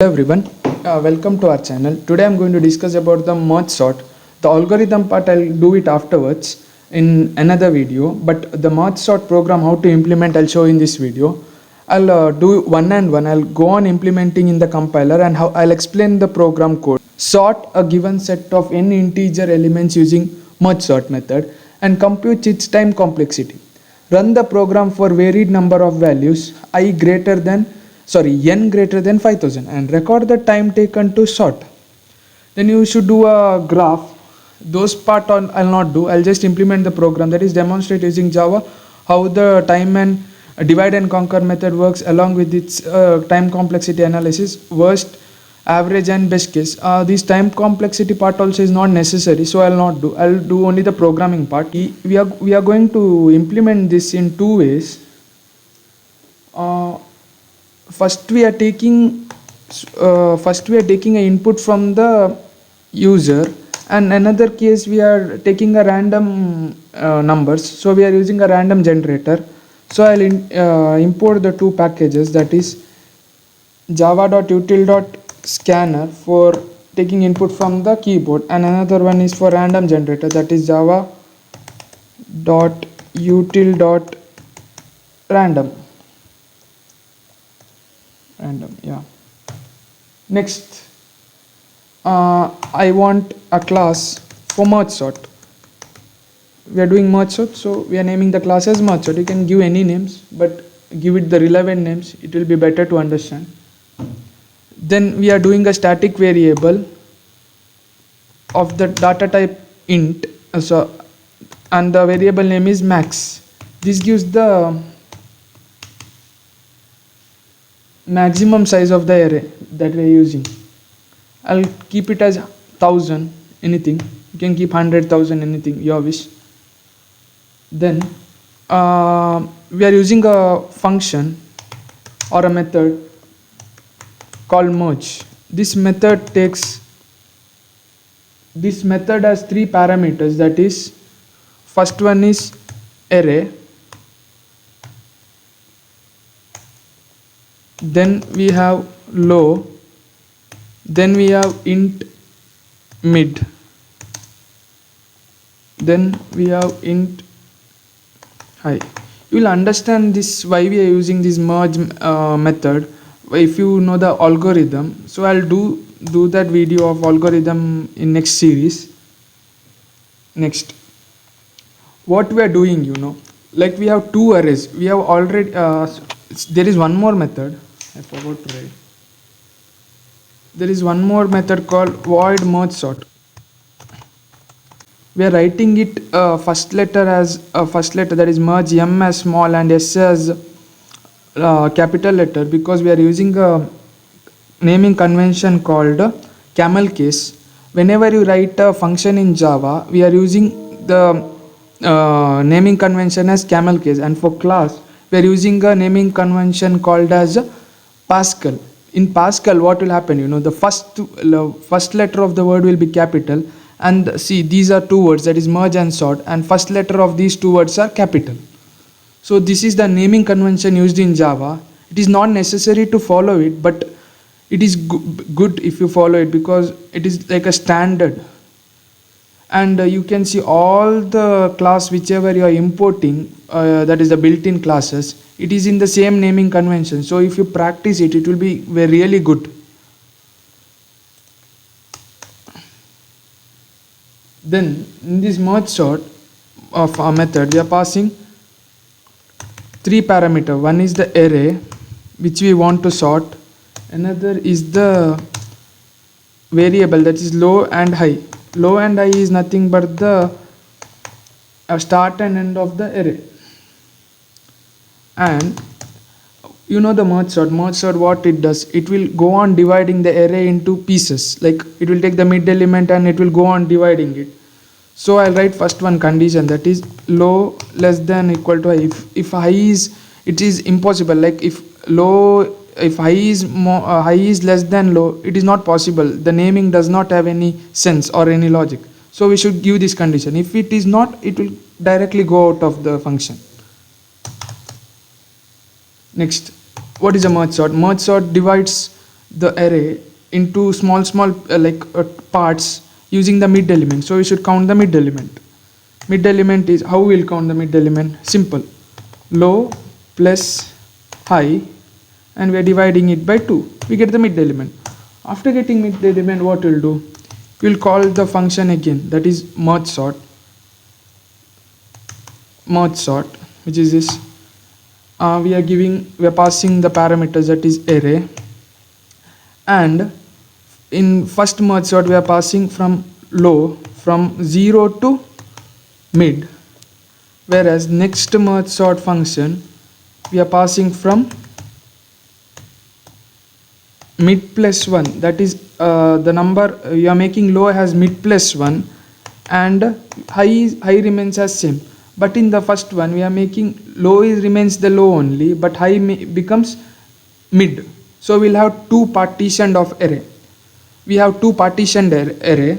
Hello everyone, welcome to our channel. Today I'm going to discuss about the merge sort. The algorithm part I'll do it afterwards in another video, but the merge sort program how to implement I'll show in this video. I'll do one and one. I'll go on implementing in the compiler and how I'll explain the program code. Sort a given set of n integer elements using merge sort method and compute its time complexity. Run the program for varied number of values n greater than 5000 and record the time taken to sort. Then you should do a graph. Those part I'll not do. I'll just implement the program, that is demonstrate using Java how the time and divide and conquer method works along with its time complexity analysis, worst, average and best case. This time complexity part also is not necessary, so I'll do only the programming part. We are going to implement this in two ways. First we are taking an input from the user, and another case we are taking a random numbers, so we are using a random generator. So I'll import the two packages, that is java.util.scanner for taking input from the keyboard, and another one is for random generator, that is java.util.random. Next, I want a class for merge sort. We are doing merge sort, so we are naming the class as merge sort. You can give any names, but give it the relevant names, it will be better to understand. Then we are doing a static variable of the data type int, and the variable name is max. This gives the maximum size of the array that we are using. I'll keep it as 1000, anything. You can keep 100,000, anything, your wish. Then we are using a function or a method called merge. This method has three parameters, that is, first one is array, then we have low, then we have int mid, then we have int high. You will understand this why we are using this merge method if you know the algorithm. So I'll do that video of algorithm in next series. Next, what we are doing, like we have two arrays. We have already there is one more method I forgot to write. There is one more method called void merge sort. We are writing it first letter as first letter, that is merge m as small and s as capital letter, because we are using a naming convention called camel case. Whenever you write a function in Java, we are using the naming convention as camel case, and for class we are using a naming convention called as Pascal. In Pascal, what will happen? The first letter of the word will be capital, and see, these are two words, that is merge and sort, and first letter of these two words are capital. So this is the naming convention used in Java. It is not necessary to follow it, but it is good if you follow it, because it is like a standard. And you can see all the class whichever you are importing, that is the built-in classes, it is in the same naming convention. So if you practice it, it will be really good. Then in this merge sort of a method, we are passing three parameters. One is the array which we want to sort, another is the variable, that is low and high. Low and high is nothing but the start and end of the array. And the merge sort what it does, it will go on dividing the array into pieces, like it will take the mid element and it will go on dividing it. So I'll write first one condition, that is low less than equal to high. If high is, it is impossible, like if high is less than low, it is not possible. The naming does not have any sense or any logic. So we should give this condition. If it is not, it will directly go out of the function. Next, what is a merge sort? Merge sort divides the array into small parts using the mid element. So we should count the mid element. Mid element is, how we will count the mid element? Simple, low plus high, and we are dividing it by 2. We get the mid element. After getting mid element, what we'll do? We'll call the function again, that is merge sort, which is this. We are passing the parameters, that is array, and in first merge sort we are passing from low, from 0 to mid, whereas next merge sort function we are passing from mid plus 1, that is the number you are making low has mid plus 1 and high remains as same. But in the first one we are making low remains the low only, but high becomes mid. So we'll have two partitioned of array. We have two partitioned array,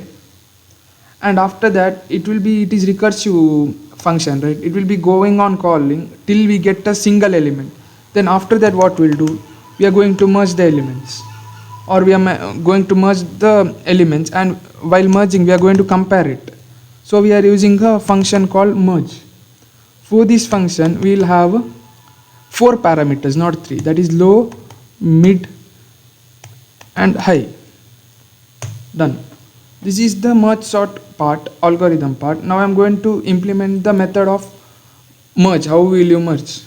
and after that it is recursive function, right? It will be going on calling till we get a single element. Then after that what we'll do? We are going to merge the elements, or we are going to merge the elements, and while merging we are going to compare it. So we are using a function called merge. For this function we will have 4 parameters, not 3, that is low, mid and high. Done. This is the merge sort part, algorithm part. Now I am going to implement the method of merge. How will you merge?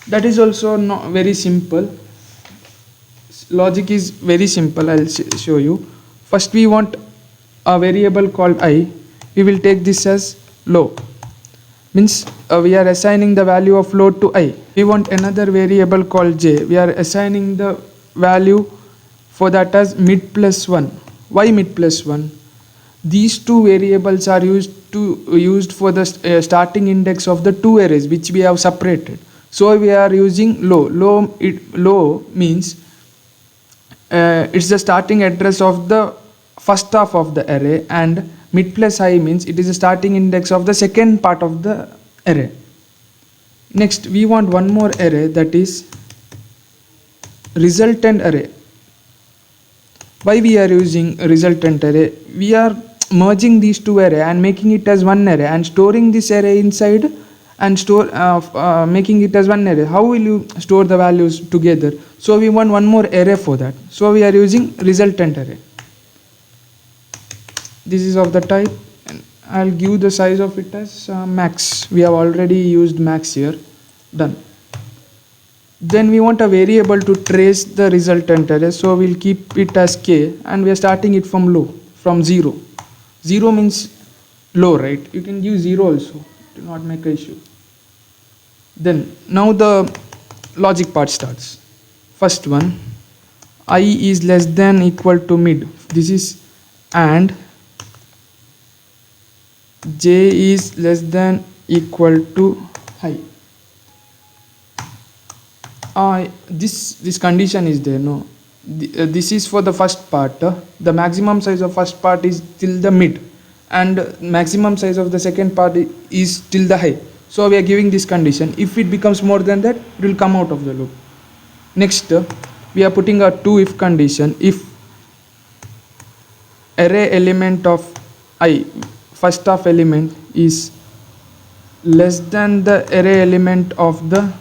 That is also not very simple. Logic is very simple. I'll show you. First we want a variable called I. We will take this as low, means we are assigning the value of low to I. We want another variable called j. We are assigning the value for that as mid plus 1. Why mid plus 1? These two variables are used for the starting index of the two arrays which we have separated. So we are using low. Low means it's the starting address of the first half of the array, and mid plus high means it is the starting index of the second part of the array. Next we want one more array, that is resultant array. Why we are using resultant array? We are merging these two array and making it as one array and storing this array inside and making it as one array. How will you store the values together? So we want one more array for that. So we are using resultant array. This is of the type, and I'll give the size of it as max. We have already used max here. Done. Then we want a variable to trace the resultant array, so we'll keep it as k, and we are starting it from low, from 0. 0 means low, right? You can give 0 also, do not make an issue. Then now the logic part starts. First one, I is less than equal to mid. This is and j is less than equal to high. This condition is there, no? This is for the first part. The maximum size of first part is till the mid, and maximum size of the second part is till the high. So we are giving this condition. If it becomes more than that, it will come out of the loop. Next we are putting a 2 if condition. If array element of I, first half element, is less than the array element of the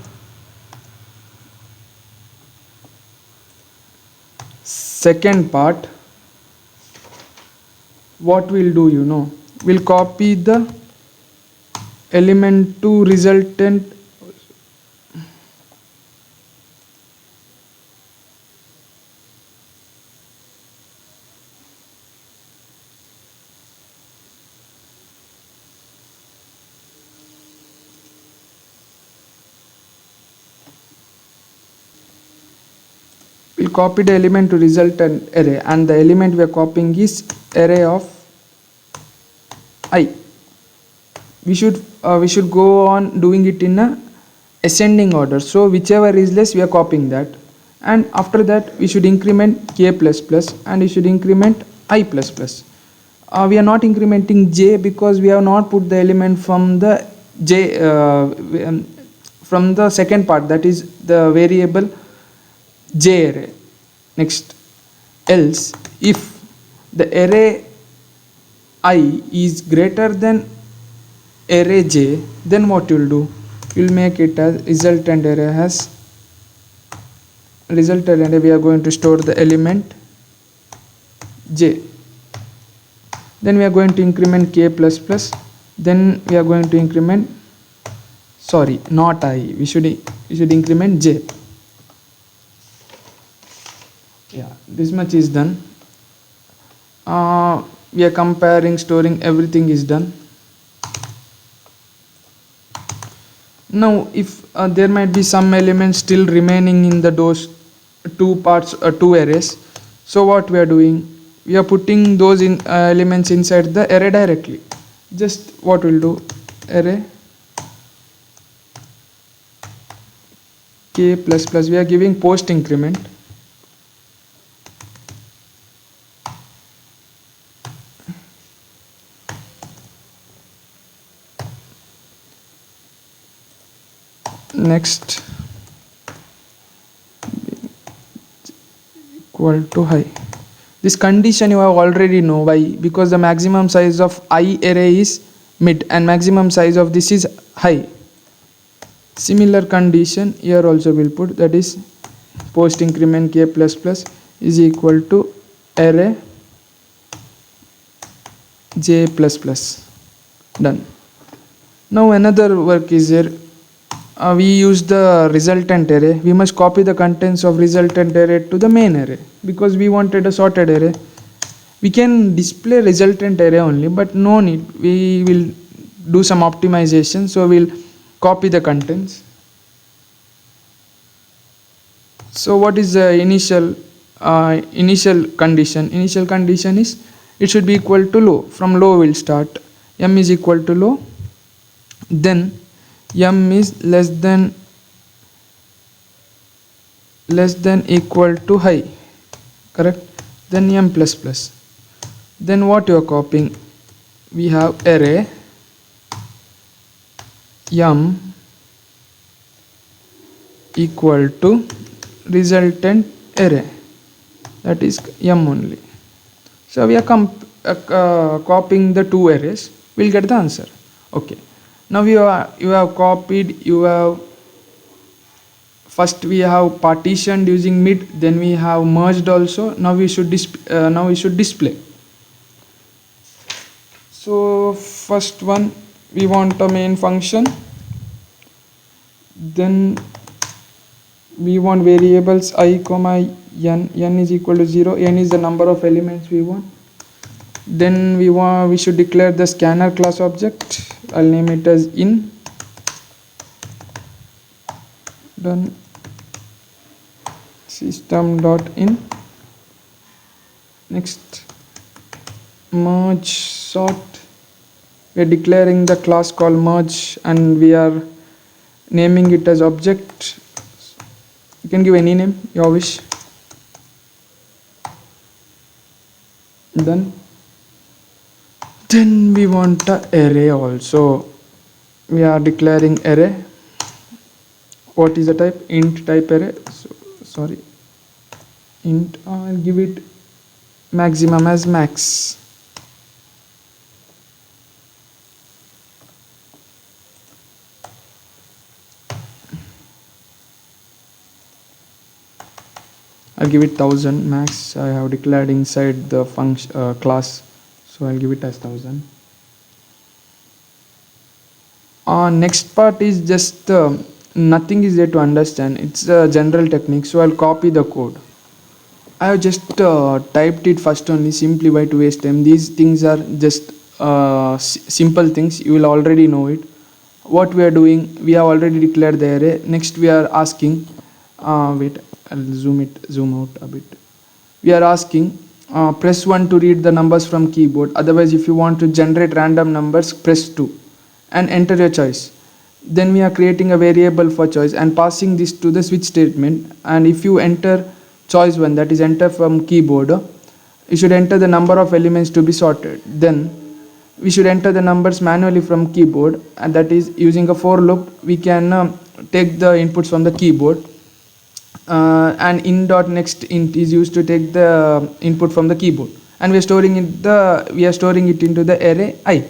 second part, what we'll do, we'll copy the element to resultant. We'll copy the element to resultant array, and the element we are copying is array of I. We should go on doing it in a ascending order. So whichever is less, we are copying that, and after that we should increment k plus plus, and we should increment I plus plus. We are not incrementing j because we have not put the element from the j from the second part, that is the variable j array. Next else if the array I is greater than array j, then what you'll do, you'll make it as resultant array. We are going to store the element j, then we are going to increment k plus plus, then we are going to increment, sorry, not I, we should increment j. Yeah, this much is done. We are comparing, storing, everything is done. Now if there might be some elements still remaining in those two parts, two arrays, so what we are doing, we are putting those elements inside the array directly. Just what we'll do, array k plus plus, we are giving post increment, next equal to high. This condition you have already know. Why? Because the maximum size of I array is mid and maximum size of this is high. Similar condition here also will put, that is post increment k plus plus is equal to array j plus plus. Done. Now another work is here. We use the resultant array. We must copy the contents of resultant array to the main array because we wanted a sorted array. We can display resultant array only, but no need, we will do some optimization, so we'll copy the contents. So what is the initial condition? Initial condition is it should be equal to low. From low we'll start. M is equal to low, then M is less than equal to high, correct? Then M plus plus. Then what you are copying, we have array M equal to resultant array, that is M only. So we are copying the two arrays, we'll get the answer. Okay. Now you have copied, first we have partitioned using mid, then we have merged also. Now we should display. So first one, we want a main function, then we want variables I comma n is equal to 0, n is the number of elements we want. Then we should declare the scanner class object. I'll name it as in. Done. System.in. Next, merge sort. We are declaring the class called merge and we are naming it as object. You can give any name, your wish. Done. Then we want an array also. We are declaring array. What is the type? Int type array. Sorry. Int. I'll give it maximum as max. I'll give it 1000 max. I have declared inside the function class. So I'll give it as 1000. Next part is just nothing is there to understand. It's a general technique. So I'll copy the code. I have just typed it first only simply by to waste time. These things are just simple things. You will already know it. What we are doing, we have already declared the array. Next we are asking. Wait, I'll zoom out a bit. We are asking. Press 1 to read the numbers from keyboard. Otherwise, if you want to generate random numbers, press 2 and enter your choice. Then we are creating a variable for choice and passing this to the switch statement. And if you enter choice 1, that is enter from keyboard, you should enter the number of elements to be sorted. Then we should enter the numbers manually from keyboard, and that is using a for loop. We can take the inputs from the keyboard. and in dot next int is used to take the input from the keyboard, and we are storing it into the array I.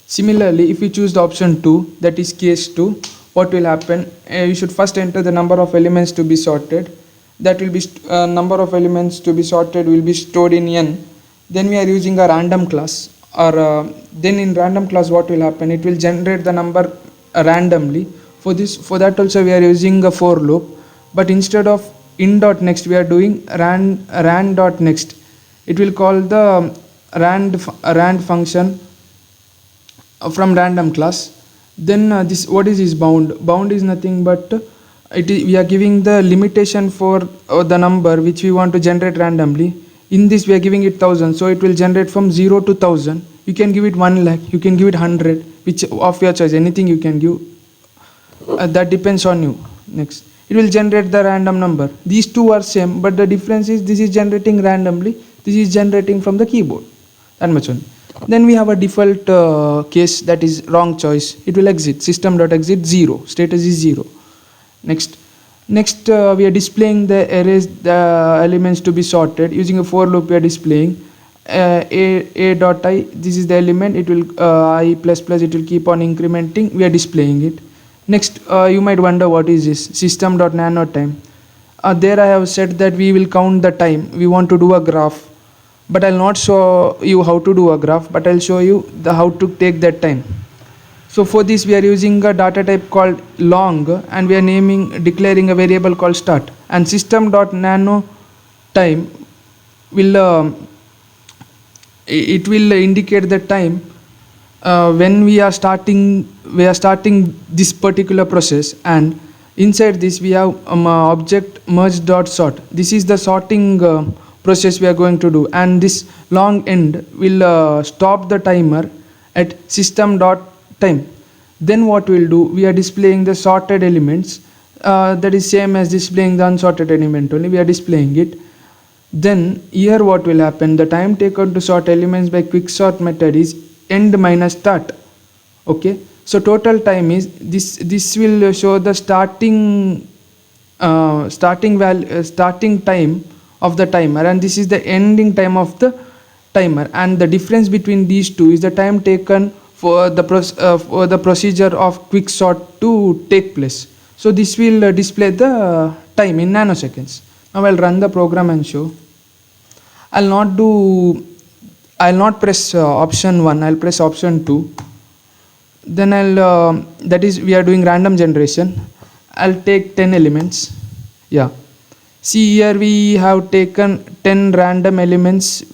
Similarly, if we choose the option 2, that is case 2, what will happen? You should first enter the number of elements to be sorted. That will be number of elements to be sorted will be stored in n. Then we are using a random class, or then in random class what will happen? It will generate the number randomly. For that also we are using a for loop, but instead of in dot next we are doing ran dot next. It will call the rand function from random class. Then this, what is this bound is nothing but we are giving the limitation for the number which we want to generate randomly. In this we are giving it 1000, so it will generate from 0 to 1000. You can give it 1 lakh, you can give it 100, which of your choice, anything you can give, that depends on you. Next, it will generate the random number. These two are same, but the difference is this is generating randomly, this is generating from the keyboard, that much only. Then we have a default case, that is wrong choice. It will exit system.exit 0, status is 0. Next we are displaying the arrays, the elements to be sorted using a for loop. We are displaying a dot I, this is the element, it will I plus plus, it will keep on incrementing, we are displaying it. Next, you might wonder what is this system.nanotime. There I have said that we will count the time. We want to do a graph, but I'll not show you how to do a graph, but I'll show you how to take that time. So for this we are using a data type called long, and we are declaring a variable called start, and system.nanotime will it will indicate the time when we are starting this particular process. And inside this we have object merge.sort. This is the sorting process we are going to do, and this long end will stop the timer at system.time. Then what we'll do, we are displaying the sorted elements, that is same as displaying the unsorted element, only we are displaying it. Then here what will happen, the time taken to sort elements by quicksort method is end minus start. Okay, so total time is this will show the starting time of the timer, and this is the ending time of the timer, and the difference between these two is the time taken for the procedure of quicksort to take place. So this will display the time in nanoseconds. Now I'll run the program and show. I'll not press option 1, I'll press option 2. Then that is, we are doing random generation. I'll take 10 elements. Yeah, see here we have taken 10 random elements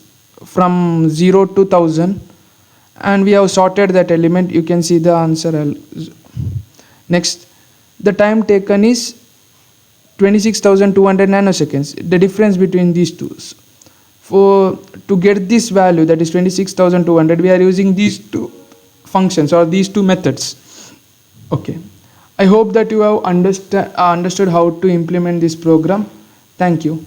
from 0 to 1000, and we have sorted that element. You can see the answer. Next, the time taken is 26,200 nanoseconds. The difference between these two, to get this value, that is 26,200, we are using these two functions or these two methods. Okay, I hope that you have understood how to implement this program. Thank you.